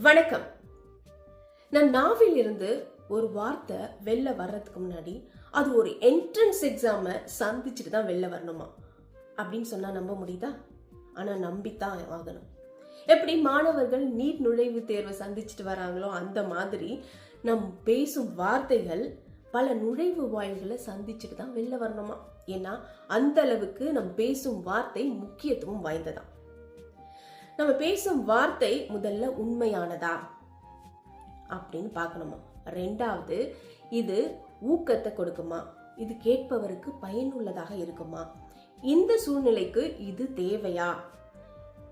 வணக்கம். நான் நாவில் இருந்து ஒரு வார்த்தை வெளில வர்றதுக்கு முன்னாடி அது ஒரு என்ட்ரன்ஸ் எக்ஸாமை சந்திச்சுட்டு தான் வெளில வரணுமா அப்படின்னு சொன்னா நம்ப முடியுதா? ஆனா நம்பித்தான் ஆகணும். எப்படி மாணவர்கள் நீட் நுழைவுத் தேர்வை சந்திச்சுட்டு வராங்களோ அந்த மாதிரி நம் பேசும் வார்த்தைகள் பல நுழைவு வாயில்களை சந்திச்சுட்டு தான் வெளில வரணுமா. ஏன்னா அந்த அளவுக்கு நம் பேசும் வார்த்தை முக்கியத்துவம் வாய்ந்ததான். நம்ம பேசும் வார்த்தை முதல்ல உண்மையானதா அப்படின்னு பார்க்கணுமா. ரெண்டாவது, இது ஊக்கத்தை கொடுக்குமா, இது கேட்பவருக்கு பயனுள்ளதாக இருக்குமா, இந்த சூழ்நிலைக்கு இது தேவையா,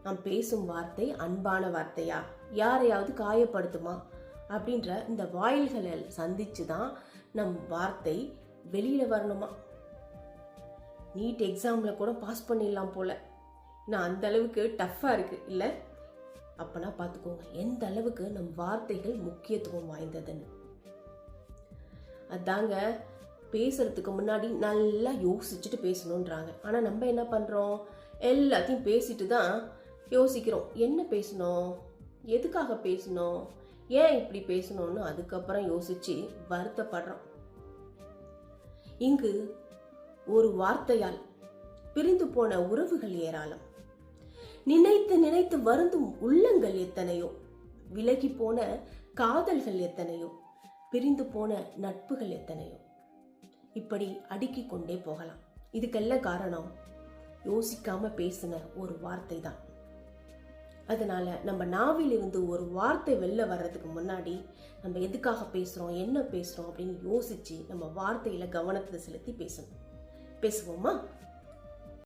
நாம் பேசும் வார்த்தை அன்பான வார்த்தையா, யாரையாவது காயப்படுத்துமா அப்படின்ற இந்த வாயில்களை சந்திச்சு தான் நம் வார்த்தை வெளியில வரணுமா. நீட் எக்ஸாம்ல கூட பாஸ் பண்ணிடலாம் போல, நான் அந்த அளவுக்கு டஃப்பா இருக்கு இல்ல. அப்பனா பாத்துக்கோங்க எந்த அளவுக்கு நம் வார்த்தைகள் முக்கியத்துவம் வாய்ந்ததுன்னு. அதாங்க, பேசுறதுக்கு முன்னாடி நல்லா யோசிச்சுட்டு பேசணும்ன்றாங்க. ஆனா நம்ம என்ன பண்றோம், எல்லாத்தையும் பேசிட்டு தான் யோசிக்கிறோம். என்ன பேசணும், எதுக்காக பேசணும், ஏன் இப்படி பேசணும்னு அதுக்கப்புறம் யோசிச்சு வருத்தப்படுறோம். இங்கு ஒரு வார்த்தையால் பிரிந்து போன உறவுகள் ஏராளம், நினைத்து நினைத்து வருந்தும் உள்ளங்கள் எத்தனையோ, விலகி போன காதல்கள் எத்தனையோ, பிரிந்து போன நட்புகள் எத்தனையோ, இப்படி அடுக்கிக் கொண்டே போகலாம். இதுக்கெல்லாம் காரணம் யோசிக்காம பேசின ஒரு வார்த்தை தான். அதனால நம்ம நாவில் இருந்து ஒரு வார்த்தை வெளில வர்றதுக்கு முன்னாடி நம்ம எதுக்காக பேசுறோம், என்ன பேசுறோம் அப்படின்னு யோசிச்சு நம்ம வார்த்தையில கவனத்தை செலுத்தி பேசணும். பேசுவோமா?